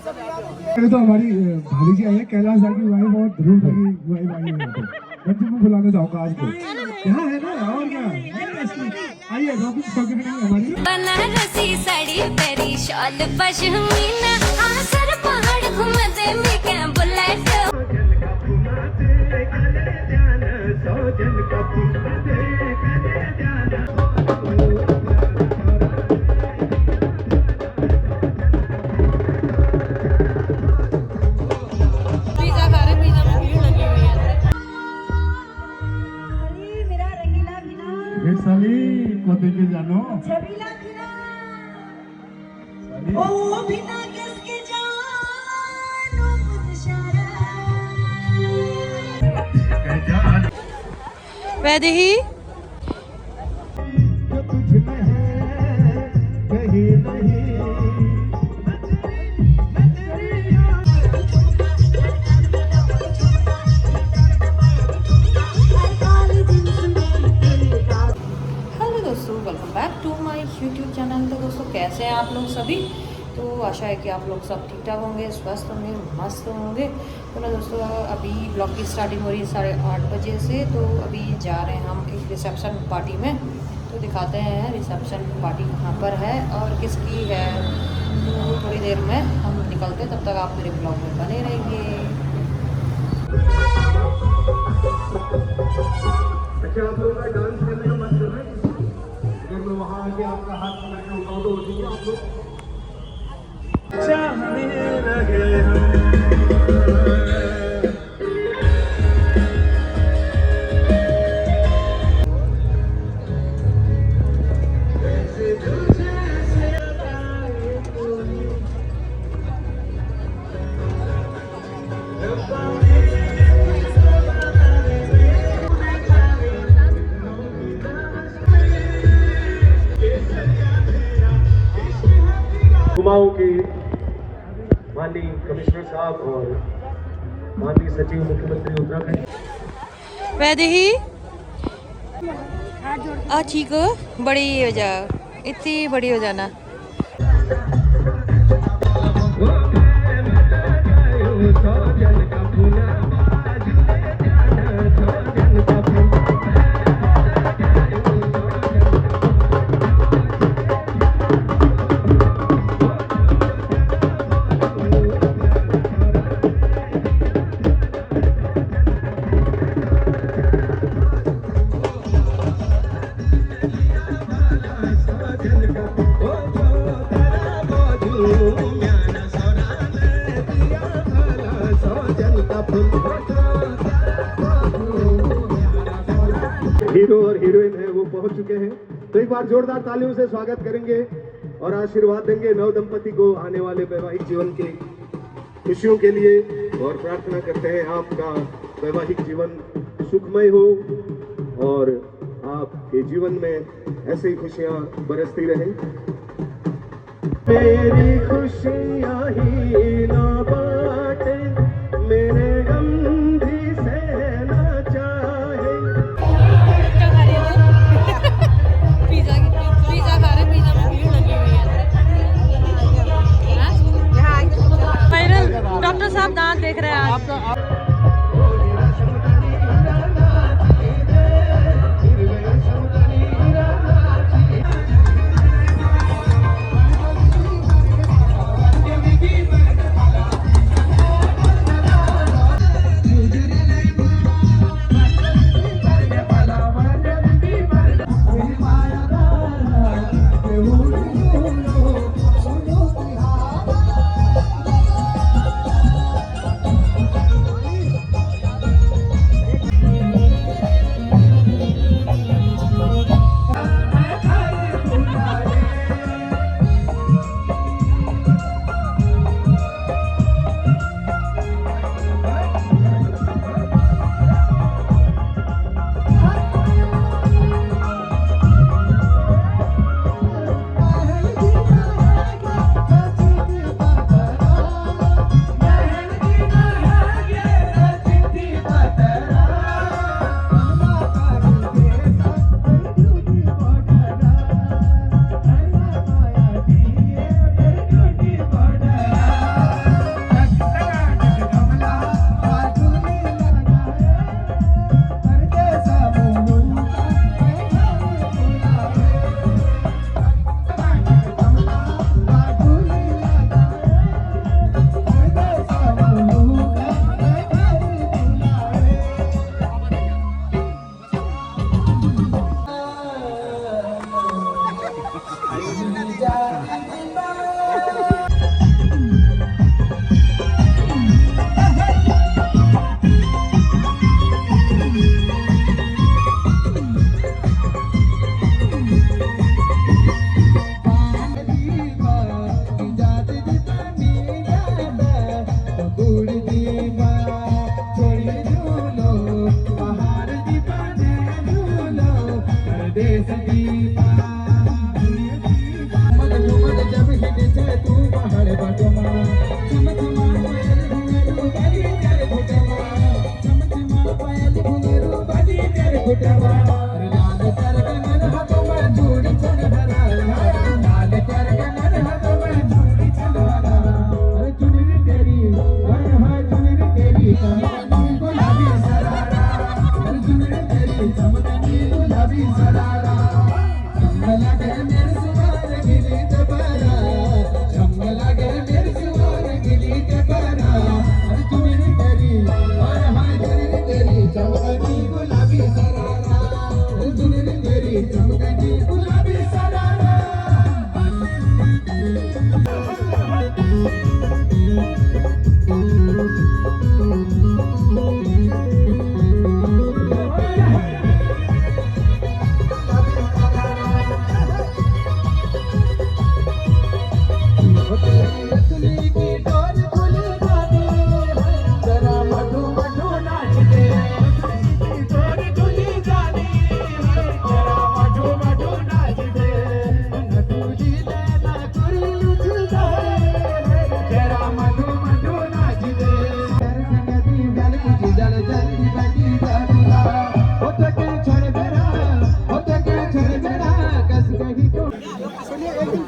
तो हमारी भाभी जी आई है, कैलाश दा की वाइफ और ध्रुव दा की वाइफ आई है। मैं तुमको बुलाना चाहूँगा आज को। यहाँ है ना और क्या? आइए रॉकिंग सॉकेट हमारी। बनारसी साड़ी पेरी शॉल पश्मीना आसर पहाड़ घूमते में क्या बुलेट साली को देखे जानो छबीला बिना ओ बिना किसके जानो मुझशारा वैदेही तुझ में है कहीं नहीं। Welcome back to my YouTube channel. तो दोस्तों कैसे हैं आप लोग सभी? तो आशा है कि आप लोग सब ठीक ठाक होंगे, स्वस्थ होंगे, मस्त होंगे। तो ना दोस्तों अभी ब्लॉग की स्टार्टिंग हो रही है 8:30 बजे से। तो अभी जा रहे हैं हम एक रिसेप्शन पार्टी में। तो दिखाते हैं रिसेप्शन पार्टी कहाँ पर है और किसकी है। तो थोड़ी देर में हम निकलते हैं, तब तक आप मेरे ब्लॉग में बने रहिए। अच्छा आप लोग का डांस करने का मन कर रहा है? वहाँ आके आपका हाथ पकड़ के उठाओ तो उठेंगे आप लोग। चाहने लगे कुमाऊं के माननीय कमिश्नर साहब और माननीय सचिव मुख्यमंत्री उत्तराखंड। वैदेही आ ठीक बड़ी हो जा, इतनी बड़ी हो जाना। हीरो और हीरोइन है वो पहुंच चुके हैं, तो एक बार जोरदार तालियों से स्वागत करेंगे और आशीर्वाद देंगे नव दंपति को आने वाले वैवाहिक जीवन की खुशियों के लिए। और प्रार्थना करते हैं आपका वैवाहिक जीवन सुखमय हो और आपके जीवन में ऐसे ही खुशियां बरसती रहें। मेरी खुशियां ही ना बाटे, मेरे गम भी सहना चाहे। पिज्जा खा रहे, पिज्जा में भीड़ लगी हुई है। वायरल डॉक्टर साहब दांत देख रहे हैं आज।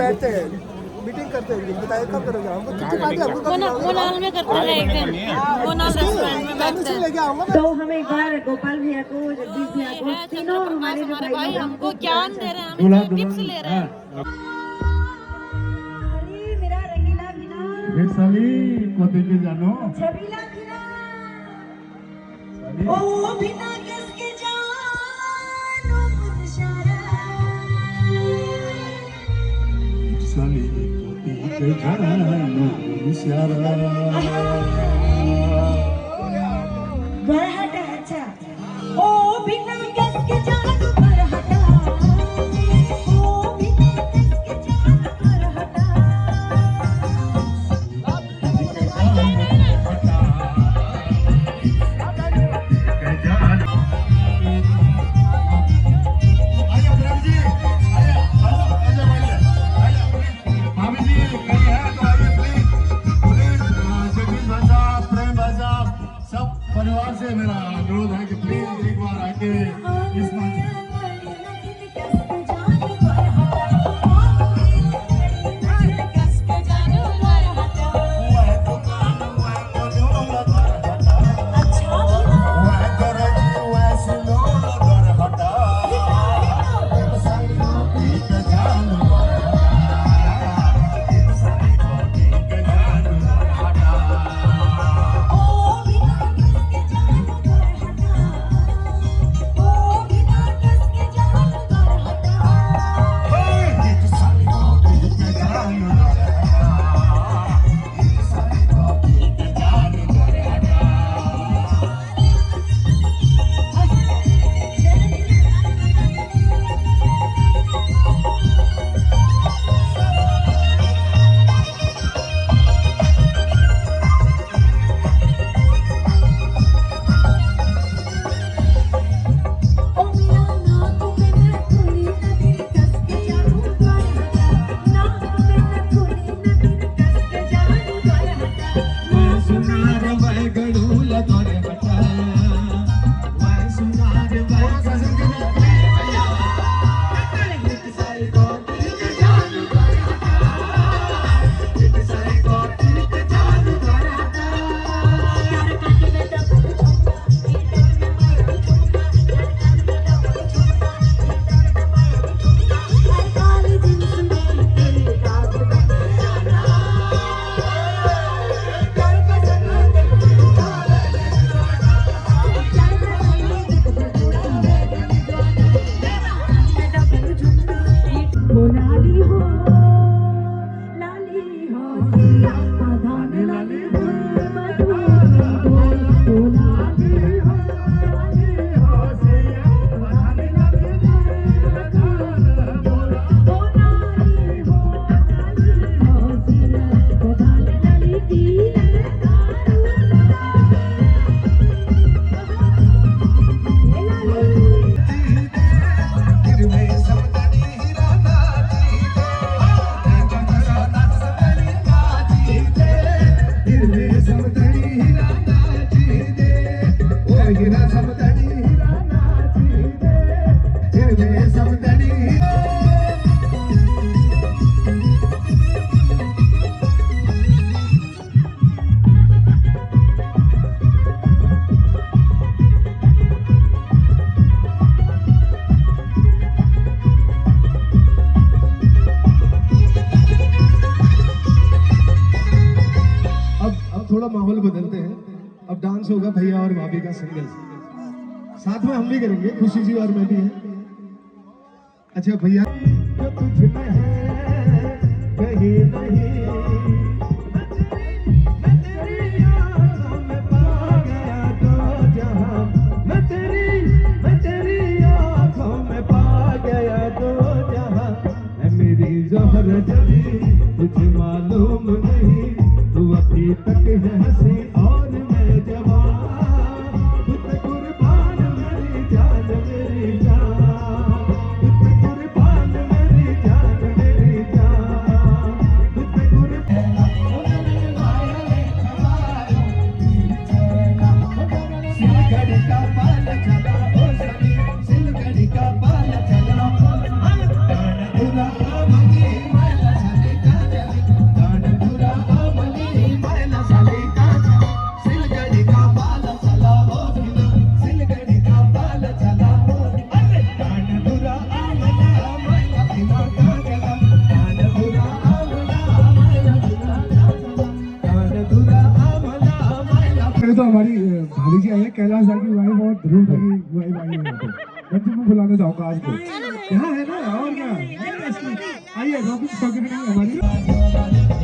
बैठते हैं, मीटिंग करते हैं, बताइए कब करोगे? हमको छुट्टी मांगी, हमको कब मोनाल में करते हैं एक दिन, मोनाल रेस्टोरेंट में बैठते हैं। लेके आऊंगा मैं। तो हम एक बार गोपाल भैया को, जगदीश भैया को, तीनों हमारे जो भाई हमको ज्ञान दे रहे हैं, हम टिप्स ले रहे हैं। अरे मेरा रंगीला बिना साली को देखे जानो छबीला बिना ओ बिना किसके जानो मुनशारा साली को देखे जानो इशारा बरहटा अच्छा ओ बिना किसके जानो बरहटा ओ बिना किसके जानो बरहटा परिवार से मेरा अनुरोध है कि प्लीज एक बार आके इस मंच थोड़ा माहौल बदलते हैं। अब डांस होगा भैया और भाभी का सिंगल, साथ में हम भी करेंगे, खुशी जी और मैं भी हैं। अच्छा भैया, जो तुझ में है कहीं नहीं मैं तेरी आंखों में पा गया तो जहां मैं तेरी आंखों में पा गया तो जहां है मेरी ज़ोहर जबी तुझे मालूम नहीं तू अभी तक है हंसी और मैं जवान तुझ पे कुर्बान मेरी जान मेरी जान तुझ पे कुर्बान मेरी जान मेरी जान तुझ पे सिलगड़ी का पाल चला ओ सखी सिलगड़ी का पाल चला दान दुरा आमली मैला साली का जली दान दुरा आमली मैला साली का जली सिलगड़ी का पाल चला ओ सिलगड़ी का पाल चला ओ दान दुरा आमला मैला पिला का जला दान दुरा आमला मैला पिला का जला दान दुरा आमला मैला तो हमारी भाभी जी आई है कैलाश सर की वाइफ और ध्रुव सर की वाइफ आई है बच्चों को बुलाने जाऊंगा आज को यहाँ है ना और क्या आइए रॉकिंग सॉकेट हमारी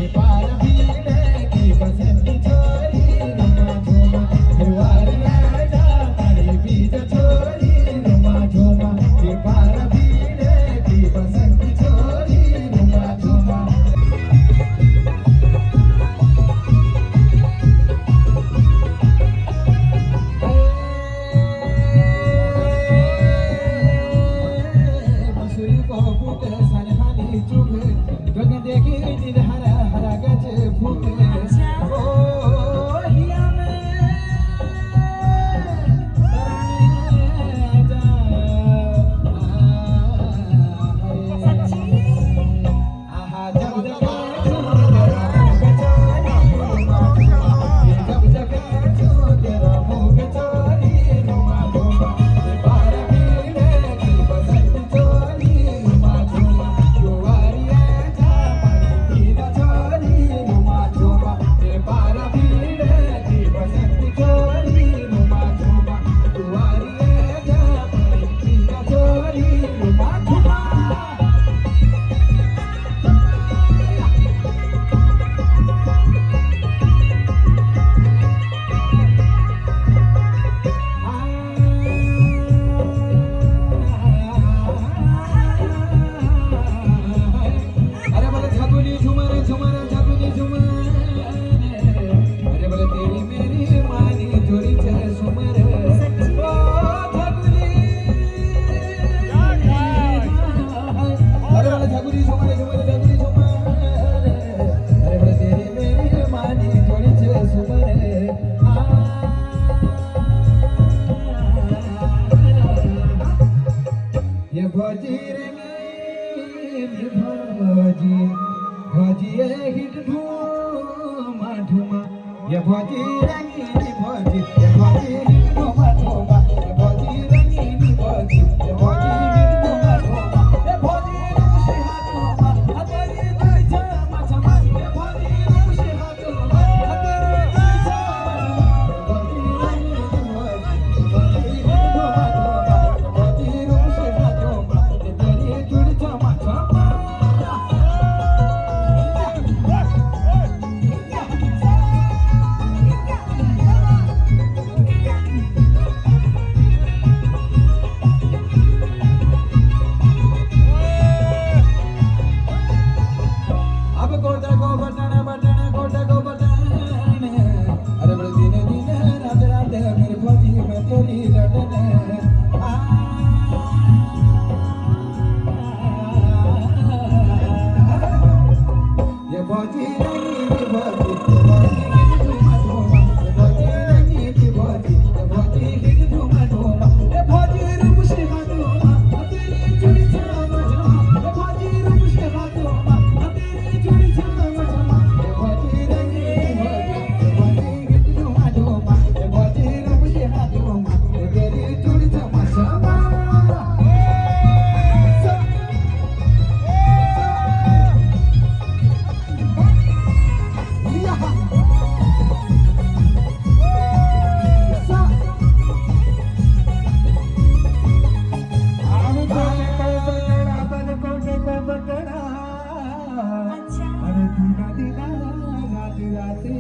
राती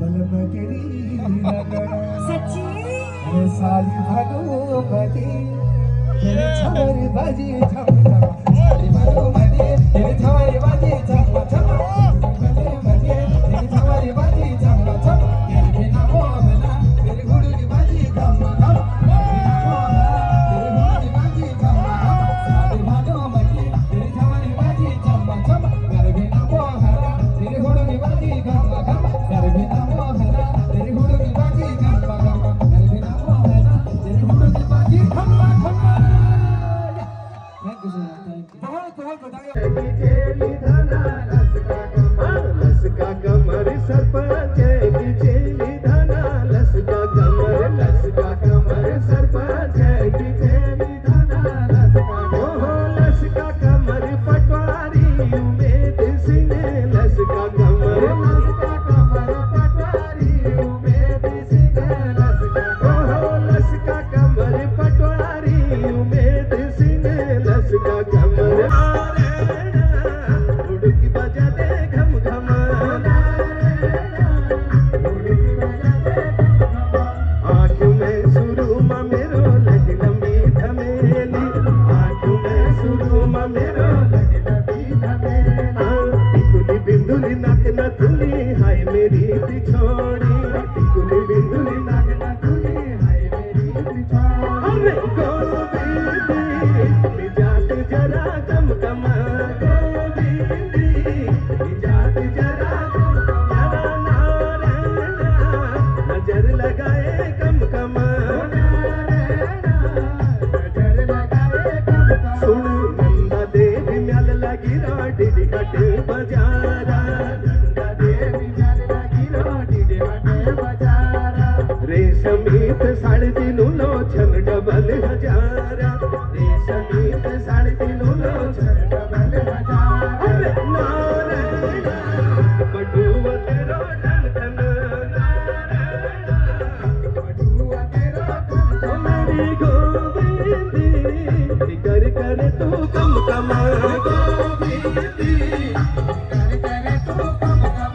बलम गिरी सच्ची अरे साली भागोमती तेरे छारी बाजी छम छम साली भागोमती तेरे छारी बाजी छम छम मजे मजे तेरे छारी बाजी छम छम तेरे बिना वो बना तेरे गुरु की बाजी खम खम तेरे गुरु की बाजी खम खम साली भागोमती तेरे छारी बाजी छम छम तेरे बिना वो हरा तेरे गुरु की बाजी खम खम तेरे बिना वो हरा तेरे गुरु की बाजी खम खम तेरे बिना वो हरा तेरे गुरु की बाजी खम खम। Thank you sir, thank you. बहुत बहुत बताइए लसका कमर सरपंच की चेली धना लसका कमर सरपंच की चेली धना लसका कमर पटवारी उमेद सिंह लसका कमर पटवारी उमेद सिंह लसका कमर पटवारी उमेद सिंह लसका कमर उड़की बजा दे घम घम आँख में सुरमा मेरो लगी लंबी धमेली आँख में सुरमा मेरो लगी लंबी धमेली टिकुली बिंदुली नाक नथुली हाय मेरी पिछोड़ी टिकुली बिंदुली नाक नथुली हाय मेरी पिछोड़ी अरे गोविंदी मिजाज जरा गम गम गोविंदी मिजाज जरा नजर लगाए कम कम सुन नंदा देवी म्याल लगी रोटी घट बजारा नंदा देवी म्याल लगी रोटी घट बजारा रेशमीत साड़ी तीनों लोचन डबल हजारा रेशमीत साड़ी तीनों लोचन डबल हजारा अरे नारायण बटुआ तेरो डन डन बटुआ तेरो डन मेरी गोविंदी कर कर तू कम कम गोविंदी कर तू कम कम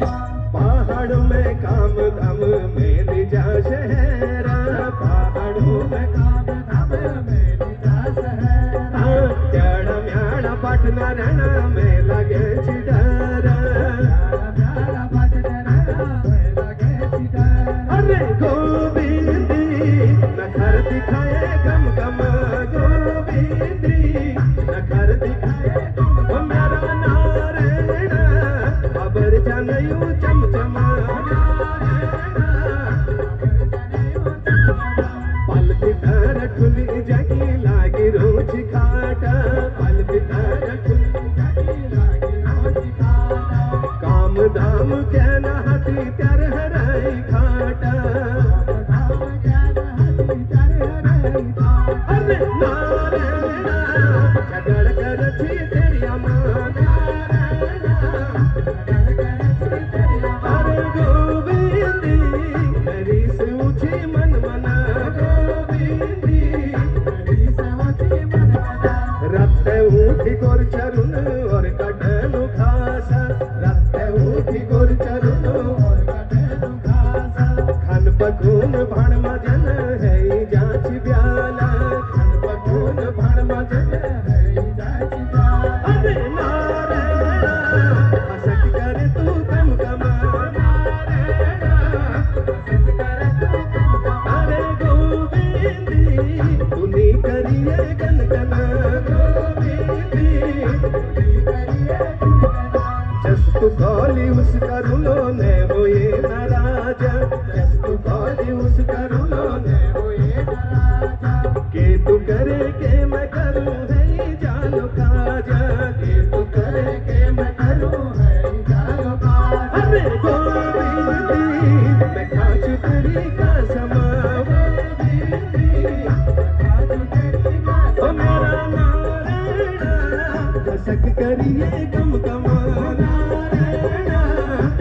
पहाड़ों में काम धाम मेरी जा शहरा पहाड़ों में काम धाम मेरी जा शहरा त्याड़ा म्याड़ा पाटना रहना में लगे चिडारा म्याड़ा पाटना रहना में लगे चिडारा अरे गोविंदी नखर दिखाए गम गम गोविंदी नखर दिखाए ओ मेरा नारायण खबर जानयू चम चम पल बितर खुली जगी लागी रोज खाटा पल बितर खुली जगी लागी रोज खाटा काम धाम क्या नहाती तर हराई खाटा काम धाम क्या नहाती तर हराई खाटा अरे नारायण झगड़ कर छी तेरी अम्मा नारायण झगड़ कर छी तेरी अम्मा अरे गोविंदी मेरी से ऊंची मन मना गोविंदी मेरी से ऊंची मन मना रत्ते ऊँटी गोर चरुन और कटनु खासा रत्ते ऊँटी गोर चरुन और कटनु खासा खन पकून भाण मजन है जाची ब्याला खन पकून भाण मजन है जाची ब्याला अरे नारायण हसक कर तू कम कम नारायण हसक कर तू कम कम अरे गोविंदी तूने करिए गन गन गोविंदी तूने करिए गन गन जस्तु कौली उस करुलो ने होए नाराजा जस्तु कौली उस करुलो ने होए नाराजा के तू करे के मैं करूं है जानो काजा के तू करे के मैं करूं है जानो काजा अरे गोविंदी मैं खाचू तेरी कसम गोविंदी खाचू तेरी कसम ओ मेरा नारायण कसक करिए गम गम नारायण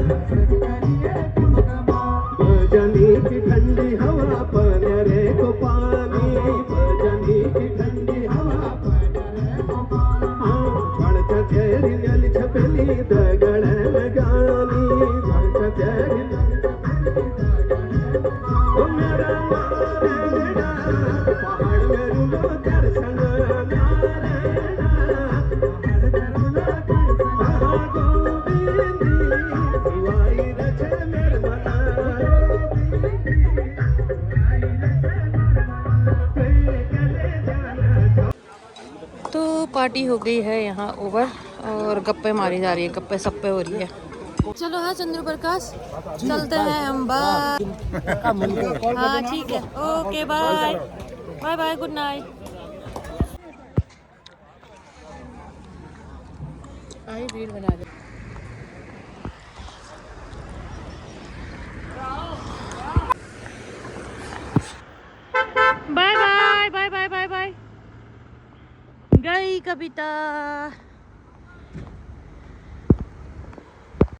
कसक करिए गम गम भजनी की ठंडी हवा पनरे को पानी भजनी की ठंडी हवा पनरे को पानी छेरी नली छपेली दगड़ लगानी तो पार्टी हो गई है यहाँ ओवर और गप्पे मारी जा रही है, गप्पे सप्पे हो रही है। चलो हाँ चंद्र प्रकाश, चलते हैं हम बाय। हाँ ठीक है, okay bye bye bye, good night. आई भीड़ बना दे। Bye bye bye bye bye bye. गई कविता।